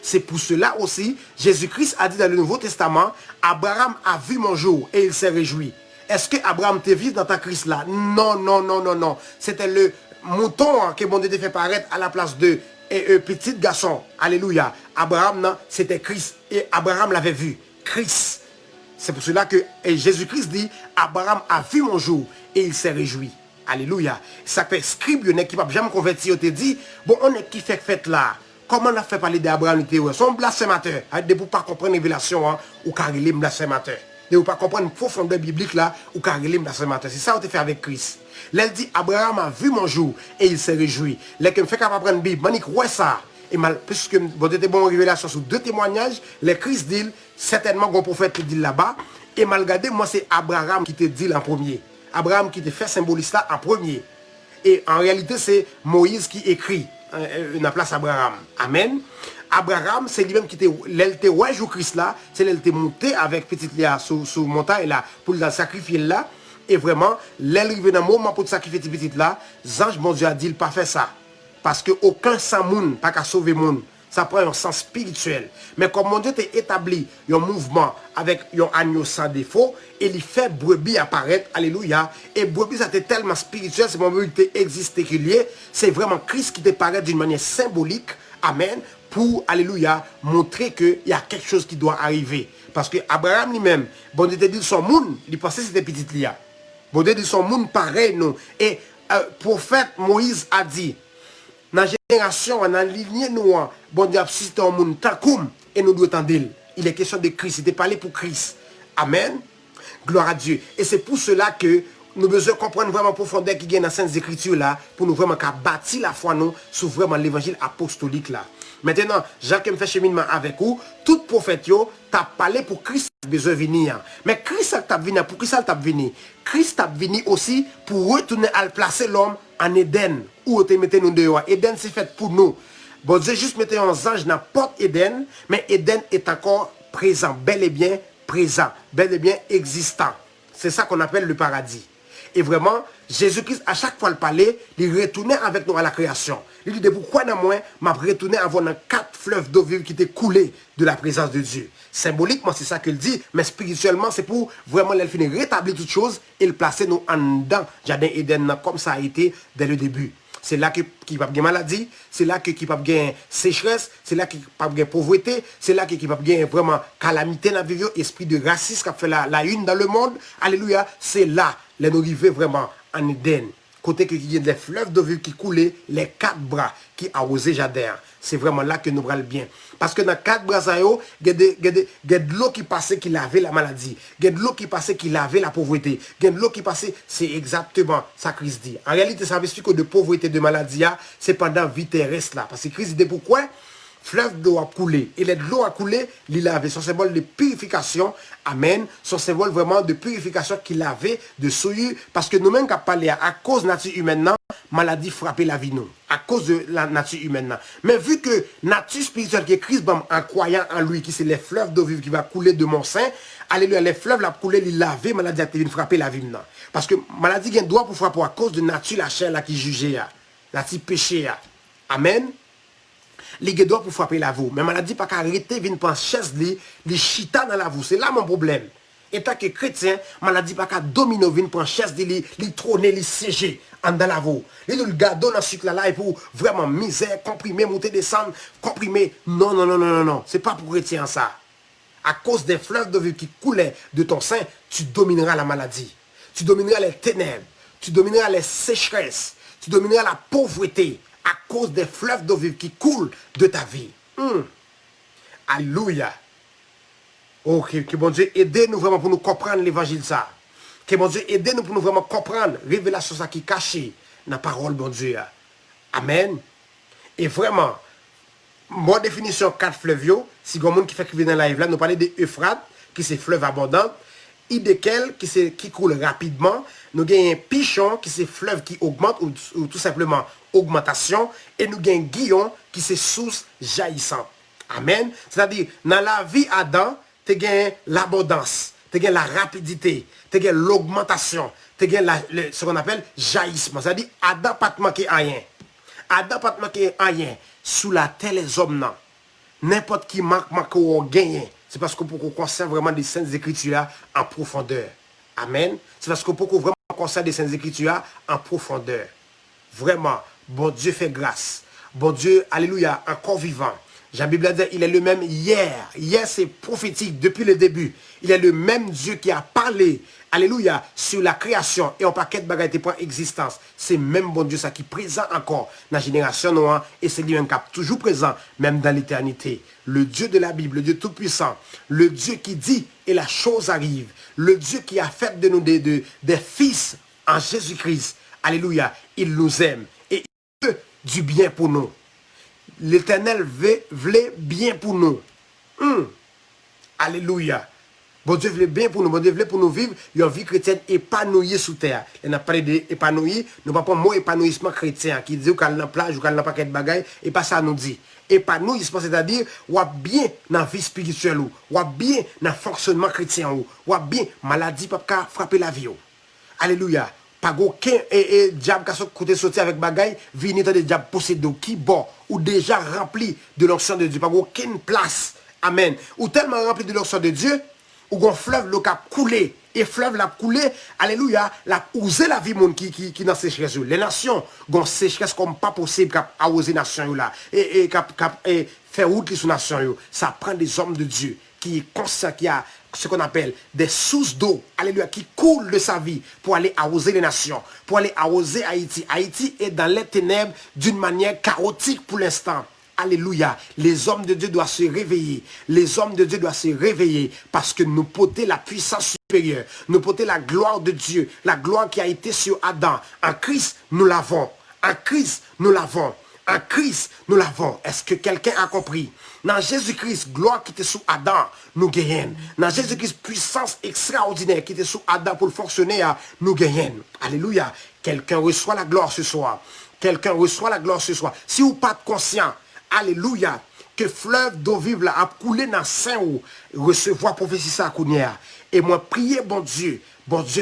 C'est pour cela aussi, Jésus-Christ a dit dans le Nouveau Testament, Abraham a vu mon jour et il s'est réjoui. Est-ce que Abraham te vit dans ta Christ là? Non, non, non, non, non. C'était le mouton que mon Dieu te fait paraître à la place de petit garçon. Alléluia. Abraham, non, c'était Christ. Et Abraham l'avait vu. Christ. C'est pour cela que Jésus-Christ dit, Abraham a vu mon jour et il s'est réjoui. Alléluia. Ça fait scribe, il qui va jamais convertir, te dit, bon, on est qui fait fête là. Comment on a fait parler d'Abraham? Son blasphémateur. De vous pas comprendre révélation, hein, ou carrément blasphémateur. De vous pas comprendre une profondeur biblique là, ou carrément blasphémateur. C'est ça qu'on a fait avec Christ. Là, il dit, Abraham a vu mon jour et il s'est réjoui. Là, que me fait capable prendre la Bible, manique, ouais ça. Et mal, puisque vous avez bon révélation sur 2 témoignages, les Christ dit, certainement, un prophète qui dit là-bas, et mal regardé, moi, c'est Abraham qui te dit en premier. Abraham qui te fait symboliste là en premier. Et en réalité, c'est Moïse qui écrit la place Abraham. Amen. Abraham, c'est lui-même qui était ouais jour Christ là, c'est lui qui était monté avec petite Léa sous montagne là pour le sacrifier là. Et vraiment, l'arrivée dans le moment pour sacrifier petite là, Zange, mon Dieu a dit, il pas fait ça. Parce que aucun sans moun, pas qu'à sauver moun. Ça prend un sens spirituel. Mais comme mon Dieu t'a établi un mouvement avec un agneau sans défaut, et il fait brebis apparaître, alléluia. Et brebis, ça était tellement spirituel, c'est mon Dieu qui existe, c'est vraiment Christ qui te paraît d'une manière symbolique, amen, pour, alléluia, montrer qu'il y a quelque chose qui doit arriver. Parce que Abraham lui-même, bon Dieu t'a dit son moun, il pensait que c'était petite Lia. Bon Dieu dit son moun pareil, non. Et prophète Moïse a dit, dans la génération, dans la lignée noire, bon Dieu a suscité un monde takoum et nous devons attendre. Il est question de Christ, il est parlé pour Christ. Amen. Gloire à Dieu. Et c'est pour cela que nous devons comprendre vraiment profondeur qui gagne dans Saintes Écritures là, pour nous vraiment bâtir la foi nous sur vraiment l'évangile apostolique là. Maintenant, Jacques me fait cheminement avec vous, tout prophète t'a parlé pour Christ besoin de venir. Mais Christ t'a venu pour Christ t'a venu. Christ t'a venu aussi pour retourner à placer l'homme en Éden, où te mettez nous dehors. Éden c'est fait pour nous. Bon Dieu juste mettez un ange dans porte Éden, mais Éden est encore présent, bel et bien présent, bel et bien existant. C'est ça qu'on appelle le paradis. Et vraiment, Jésus-Christ, à chaque fois le parlait, il retournait avec nous à la création. Il dit, pourquoi dans moi, m'a retourné avant 4 fleuves d'eau vive qui étaient coulés de la présence de Dieu. Symboliquement, c'est ça qu'il dit, mais spirituellement, c'est pour vraiment finir rétablir toutes choses et le placer nous en dedans, Jardin Éden, comme ça a été dès le début. C'est là qu'il n'y a pas de maladie, c'est là qu'il n'y a pas de sécheresse, c'est là qu'il n'y a pas de pauvreté, c'est là qu'il n'y a pas de vraiment calamité dans la vie, esprit de racisme qui a fait la une dans le monde. Alléluia, c'est là, nous arrivons vraiment en Éden. Côté qu'il y a des fleuves d'eau vive qui coulaient, les 4 bras qui arrosaient Jardin. C'est vraiment là que nous brûlons bien. Parce que dans 4 bras, il y a de l'eau qui passait qui lavait la maladie. Il y a de l'eau qui passait qui lavait la pauvreté. Il y a de l'eau qui passait, c'est exactement ça que Christ dit. En réalité, ça veut dire que de pauvreté, de maladie, c'est pendant vie terrestre là. Parce que Christ dit pourquoi? Fleuve d'eau a coulé. Et l'eau a coulé, il avait son symbole de purification. Amen. Son symbole vraiment de purification qu'il avait, de souillure. Parce que nous-mêmes, qui parlé à cause de la nature humaine, maladie frappait la vie nous. À cause de la nature humaine. Mais vu que nature spirituelle qui est Christ, en croyant en lui, qui c'est les fleuves d'eau vive qui va couler de mon sein, alléluia, les fleuves la couler, il laver, maladie a été frapper la vie nous. Parce que maladie a un droit pour frapper à cause de nature la chair là qui jugeait, la nature péché. Amen. Les doigts pour frapper la vous. Mais maladie pas qu'arrêter, vient prendre chaise les chita dans la vous. C'est là mon problème. Et tant que chrétien, maladie pas qu'à dominer, vient prendre chaise les trôner, les siéger en dans la vous. Les le gado dans ce cycle là et pour vraiment misère, comprimer, monter, descendre, comprimer. Non, non, non, non, non, non. C'est pas pour chrétien ça. À cause des fleuves de vie qui coulaient de ton sein, tu domineras la maladie. Tu domineras les ténèbres. Tu domineras les sécheresses. Tu domineras la pauvreté. À cause des fleuves d'eau vive qui coulent de ta vie. Alléluia. Oh, que bon Dieu aide nous vraiment pour nous comprendre l'évangile ça. Que bon Dieu aide nous pour nous vraiment comprendre la révélation ça qui est cachée dans la parole bon Dieu. Amen. Et vraiment, mon définition 4 fleuves, si vous avez qui fait qui dans la live là, nous parlons de Euphrates, qui c'est fleuve abondant. Idékel qui coule rapidement. Nous avons un Pichon qui c'est fleuve qui augmente ou tout simplement augmentation. Et nous avons Guillon qui c'est source jaillissante. Amen. C'est-à-dire, dans la vie Adam, tu as l'abondance, tu as la rapidité, tu as l'augmentation, tu as ce qu'on appelle jaillissement. C'est-à-dire, Adam n'a pas manqué rien. Adam n'a pas manqué rien. Sous la terre, les hommes, non. n'importe qui manque qu'on gagne. C'est parce qu'on peut concerne vraiment des Saintes Écritures en profondeur. Amen. C'est parce qu'on peut vraiment concerne des Saintes Écritures en profondeur. Vraiment, bon Dieu fait grâce. Bon Dieu, alléluia, encore vivant. Jean Bible dit, il est le même hier. Hier, c'est prophétique depuis le début. Il est le même Dieu qui a parlé, alléluia, sur la création et en paquet de bagages pour existence. C'est même bon Dieu ça qui est présent encore dans la génération noire et c'est lui-même qui est toujours présent, même dans l'éternité. Le Dieu de la Bible, le Dieu tout-puissant, le Dieu qui dit et la chose arrive. Le Dieu qui a fait de nous des fils en Jésus-Christ. Alléluia, il nous aime et il veut du bien pour nous. L'Éternel voulait bien pour nous. Alléluia. Bon Dieu voulait bien pour nous. Bon Dieu voulait pour nous vivre une vie chrétienne épanouie sous terre. On a parlé d'épanouie. Nous ne parlons pas de mot épanouissement chrétien qui dit qu'on est dans la plage ou qu'on est dans un paquet de bagailles. Et pas ça nous dit. Épanouissement, c'est-à-dire ou bien dans la vie spirituelle ou bien dans le fonctionnement chrétien ou bien maladie pas frapper la vie. Alléluia. Pas aucun diable qui a côté sorti avec bagaille, venir dans des diables possédés qui bon ou déjà rempli de l'onction de Dieu. Pas aucune place. Amen. Ou tellement rempli de l'onction de Dieu, ou un fleuve le cap coulé et fleuve l'a coulé, alléluia, l'a usé la vie monde qui dans sécheresse. Les nations gon sécheresse comme pas possible cap arroser nation là et faire route sur nation. Ça prend des hommes de Dieu qui est conscient, qui a ce qu'on appelle des sources d'eau, alléluia, qui coulent de sa vie pour aller arroser les nations, pour aller arroser Haïti. Haïti est dans les ténèbres d'une manière chaotique pour l'instant. Alléluia. Les hommes de Dieu doivent se réveiller. Les hommes de Dieu doivent se réveiller parce que nous portons la puissance supérieure. Nous portons la gloire de Dieu. La gloire qui a été sur Adam. En Christ, nous l'avons. En Christ, nous l'avons. En Christ, nous l'avons. Est-ce que quelqu'un a compris? Dans Jésus-Christ, gloire qui était sous Adam, nous gagnons. Dans Jésus-Christ, puissance extraordinaire qui était sous Adam pour fonctionner, nous gagnons. Alléluia. Quelqu'un reçoit la gloire ce soir. Quelqu'un reçoit la gloire ce soir. Si vous n'êtes pas conscient, alléluia, que fleuve d'eau vive là a coulé dans saint ou recevoir prophétie ça à et moi prier bon Dieu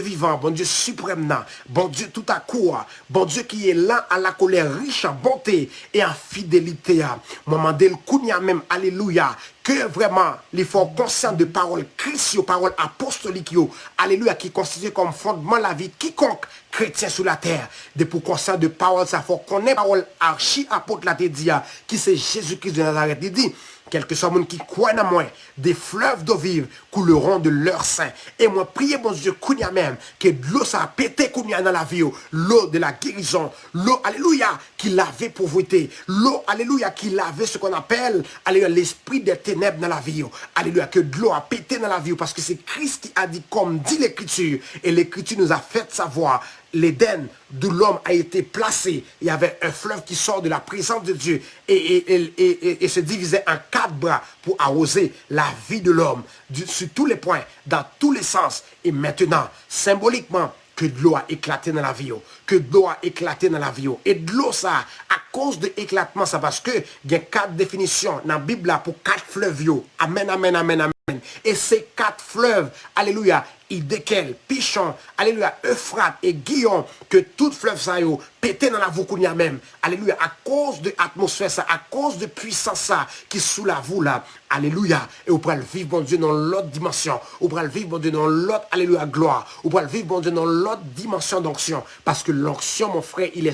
vivant, bon Dieu suprême, bon Dieu tout à coup, bon Dieu qui est là à la colère, riche en bonté et en fidélité. Moi mandé le kounia même, alléluia, que vraiment il faut conscient de parole Christ, parole apostolique, alléluia, qui constitue comme fondement la vie quiconque chrétien sur la terre. De pour conscient de parole, ça faut connaître parole archi apôtre la dit, qui c'est Jésus-Christ de Nazareth. Il dit, quel que soit le monde qui croit en moi, des fleuves d'eau vive couleront de leur sein. Et moi, priez, bon Dieu, kounia même, que l'eau ça a pété kounia dans la vie, l'eau de la guérison, l'eau, alléluia, qui lavait pauvreté, l'eau, alléluia, qui lavait ce qu'on appelle, alléluia, l'esprit des ténèbres dans la vie, alléluia, que l'eau a pété dans la vie, parce que c'est Christ qui a dit, comme dit l'Écriture, et l'Écriture nous a fait savoir, l'Éden d'où l'homme a été placé, il y avait un fleuve qui sort de la présence de Dieu et se divisait en 4 bras pour arroser la vie de l'homme sur tous les points, dans tous les sens. Et maintenant, symboliquement, que de l'eau a éclaté dans la vie, que de l'eau a éclaté dans la vie. Et de l'eau, ça, à cause de l'éclatement, ça, parce que il y a 4 définitions dans la Bible là, pour 4 fleuves. Amen, amen, amen, amen. Et ces 4 fleuves, alléluia, Idékel, Pichon, alléluia, Euphrate et Guillaume, que tout fleuve ça yo, pété dans la Voucounia même, alléluia, à cause de l'atmosphère ça, à cause de puissance ça, qui sous la vous là, alléluia, et vous pourrez vivre, bon Dieu, dans l'autre dimension, vous pourrez vivre, bon Dieu, dans l'autre, alléluia, gloire, vous pourrez vivre, bon Dieu, dans l'autre dimension d'onction, parce que l'onction, mon frère, il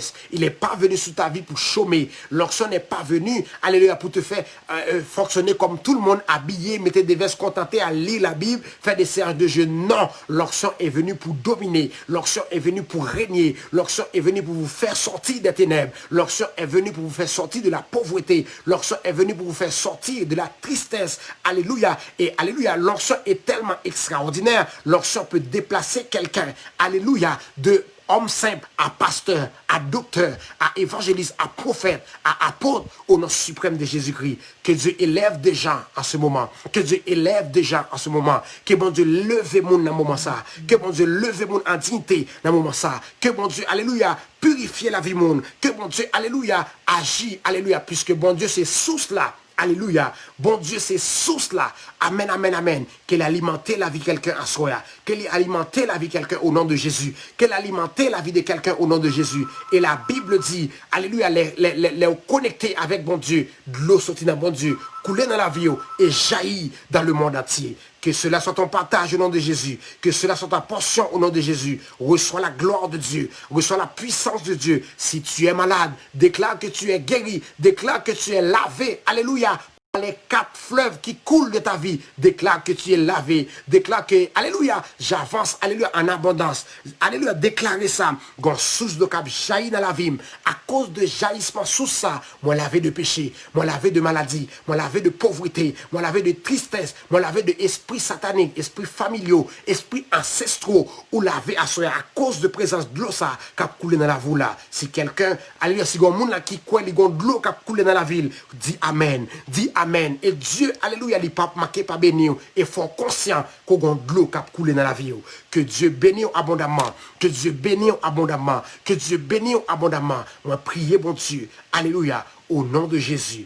est pas venu sous ta vie pour chômer, l'onction n'est pas venu, alléluia, pour te faire fonctionner comme tout le monde, habillé, mettez des vestes contentés à lire la Bible, faire des séances de jeûne, non. L'onction est venue pour dominer. L'onction est venue pour régner. L'onction est venue pour vous faire sortir des ténèbres. L'onction est venue pour vous faire sortir de la pauvreté. L'onction est venue pour vous faire sortir de la tristesse. Alléluia. Et alléluia, l'onction est tellement extraordinaire. L'onction peut déplacer quelqu'un. Alléluia. De homme simple à pasteur, à docteur, à évangéliste, à prophète, à apôtre, au nom suprême de Jésus-Christ. Que Dieu élève des gens en ce moment. Que Dieu élève des gens en ce moment. Que bon Dieu leve mon dans ce moment ça. Que bon Dieu leve mon en dignité dans ce moment ça. Que bon Dieu, alléluia, purifier la vie monde. Que bon Dieu, alléluia, agit, alléluia, puisque bon Dieu, c'est source là. Alléluia. Bon Dieu, c'est source là. Amen, amen, amen. Qu'elle alimente la vie de quelqu'un à soi. Qu'elle alimente la vie de quelqu'un au nom de Jésus. Qu'elle alimente la vie de quelqu'un au nom de Jésus. Et la Bible dit, alléluia, les connecter avec bon Dieu. De l'eau sortie dans bon Dieu. couler dans la vie et jaillir dans le monde entier. Que cela soit ton partage au nom de Jésus. Que cela soit ta portion au nom de Jésus. Reçois la gloire de Dieu. Reçois la puissance de Dieu. Si tu es malade, déclare que tu es guéri. Déclare que tu es lavé. Alléluia. Les 4 fleuves qui coulent de ta vie, déclare que tu es lavé, déclare que, alléluia, j'avance, alléluia, en abondance, alléluia, déclarez ça, gon source de cap jaillit dans la vie, à cause de jaillissement sous ça, moi lavé de péché, moi lavé de maladie, moi lavé de pauvreté, moi lavé de tristesse, moi lavé de esprit satanique, esprit familiaux, esprit ancestraux, ou lavé à cause de présence de l'eau ça, cap coulé dans la vie là, si quelqu'un, alléluia, si gon moun là qui croit, il gon de l'eau cap coulé dans la ville, dis amen, dis amen. Amen. Et Dieu, alléluia, il pas marqué par bénir. Et fort conscient qu'on a de l'eau qui a coulé dans la vie. Que Dieu bénisse abondamment. Que Dieu bénisse abondamment. Que Dieu bénisse abondamment. Moi, priez, bon Dieu. Alléluia. Au nom de Jésus.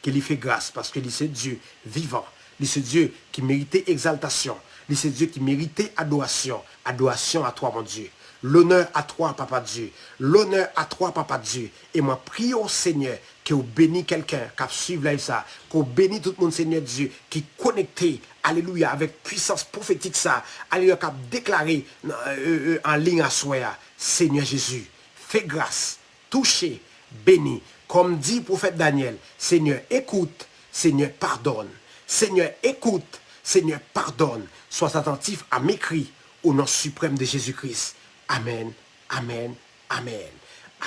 Qu'il lui fait grâce. Parce que c'est Dieu vivant. C'est Dieu qui méritait exaltation. C'est Dieu qui méritait adoration. Adoration à toi, mon Dieu. L'honneur à toi, Papa Dieu. L'honneur à toi, Papa Dieu. Et moi, prie au Seigneur que vous bénisse quelqu'un qui suive là ça. Que vous bénisse tout le monde, Seigneur Dieu, qui est connecté, alléluia, avec puissance prophétique ça. Alléluia, qui a déclaré en ligne à soi. Seigneur Jésus, fais grâce, touchez, bénis. Comme dit le prophète Daniel, Seigneur, écoute, Seigneur, pardonne. Seigneur, écoute, Seigneur, pardonne. Sois attentif à mes cris au nom suprême de Jésus-Christ. Amen, amen, amen.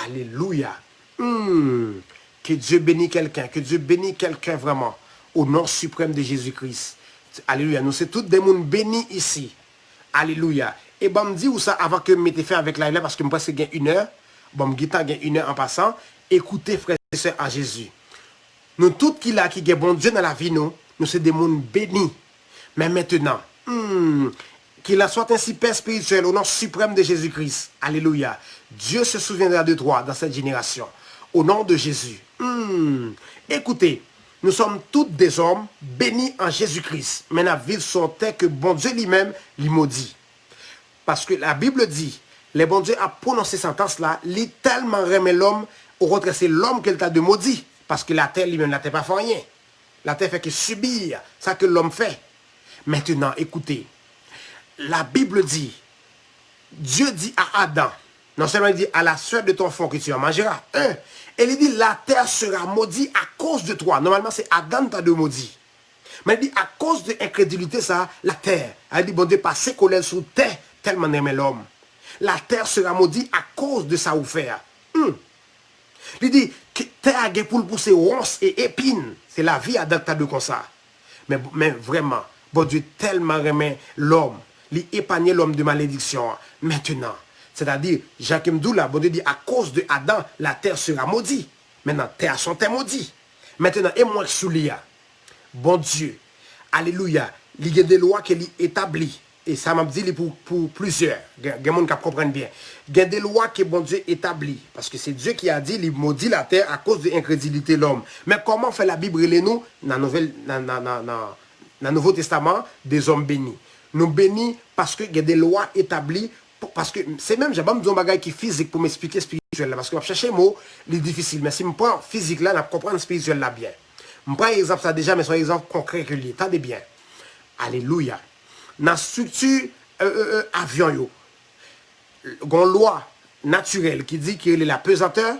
Alléluia. Que Dieu bénisse quelqu'un, que Dieu bénisse quelqu'un vraiment au nom suprême de Jésus-Christ. Alléluia. Nous sommes tous des mondes bénis ici. Alléluia. Et bon, me dit où ça avant que je m'étais fait avec la live parce que je pense que j'ai 1 heure. Bon, je gagne 1 heure en passant. Écoutez, frères et sœurs, en Jésus. Nous tous qui là, qui ont bon Dieu dans la vie, nous sommes des mondes bénis. Mais maintenant, qu'il soit ainsi Père spirituel au nom suprême de Jésus-Christ. Alléluia. Dieu se souviendra de toi dans cette génération. Au nom de Jésus. Écoutez, nous sommes tous des hommes bénis en Jésus-Christ. Mais la vie sont telles que bon Dieu lui-même lui maudit. Parce que la Bible dit, le bon Dieu a prononcé cette sentence-là, il tellement remet l'homme, au contraire c'est l'homme qu'il t'a de maudit. Parce que la terre lui-même, la terre pas fait rien. La terre fait que subir ça que l'homme fait. Maintenant, écoutez. La Bible dit, Dieu dit à Adam, non seulement il dit à la sueur de ton fond que tu en mangeras. Et il dit, la terre sera maudite à cause de toi. Normalement, c'est Adam qui a de maudit. Mais il dit, à cause de l'incrédulité, ça, la terre. Elle dit, bon Dieu, passer colère sur terre, tellement aimé l'homme. La terre sera maudite à cause de sa offert. Il dit, que terre a pour pousser ronces et épines. C'est la vie Adam qui a de comme ça. Mais vraiment, bon Dieu, tellement aimé l'homme. Il épargne l'homme de malédiction. Maintenant, c'est-à-dire, Jacques Mdoula, bon Dieu dit, à cause de Adam, la terre sera maudite. Maintenant, terre sont maudite. Maintenant, et moi sous l'IA, bon Dieu, alléluia, il y a des lois qu'il établit. Et ça m'a dit pour plusieurs. Il y a des gens qui comprennent bien. Il y a des lois que bon Dieu établit. Parce que c'est Dieu qui a dit, il maudit la terre à cause de l'incrédulité de l'homme. Mais comment fait la Bible et nous, dans le Nouveau Testament, des hommes bénis? Nous bénis parce qu'il y a des lois établies. Parce que c'est même, j'ai pas besoin de bagaille qui physique pour m'expliquer spirituel. Parce que chercher mot, c'est difficile. Mais si je prends physique là, je comprends spirituel là bien. Je prends un exemple ça déjà, mais c'est un exemple concret que lié. Attendez bien. Alléluia. Dans la structure avion, il y a une loi naturelle qui dit qu'il est la pesanteur,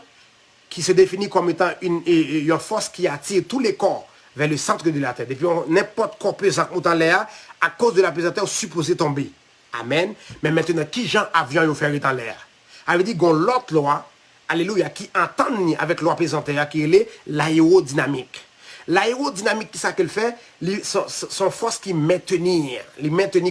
qui se définit comme étant une force qui attire tous les corps vers le centre de la Terre. Depuis n'importe quoi pesant dans l'air, à cause de la pesanteur, supposé tomber. Amen. Mais maintenant, qui genre avion il fait dans l'air? Elle dit qu'il y a l'autre loi, alléluia, qui entend avec loi pesanteur, qui est l'aérodynamique. L'aérodynamique, qui ça qu'elle fait, son force qui maintenir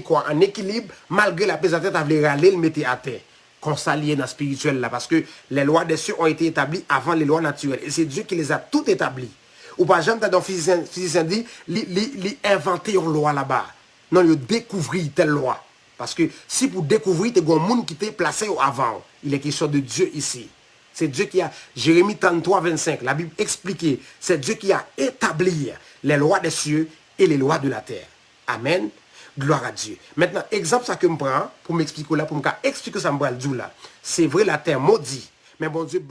quoi en équilibre, malgré la pesanteur, elle voulait râler, le mettre à terre. Qu'on s'allie dans le spirituel là, parce que les lois des cieux ont été établies avant les lois naturelles. Et c'est Dieu qui les a toutes établies. Ou par exemple, dans le physicien dit, il inventé une loi là-bas. Non, il découvrit telle loi. Parce que si pour découvrir, il y a un monde qui t'est placé avant. Il est question de Dieu ici. C'est Dieu qui a, Jérémie 33, 25, la Bible expliquée, c'est Dieu qui a établi les lois des cieux et les lois de la terre. Amen. Gloire à Dieu. Maintenant, exemple ça que je prends pour m'expliquer là, pour m'expliquer ça, là. C'est vrai, la terre maudit. Mais bon Dieu,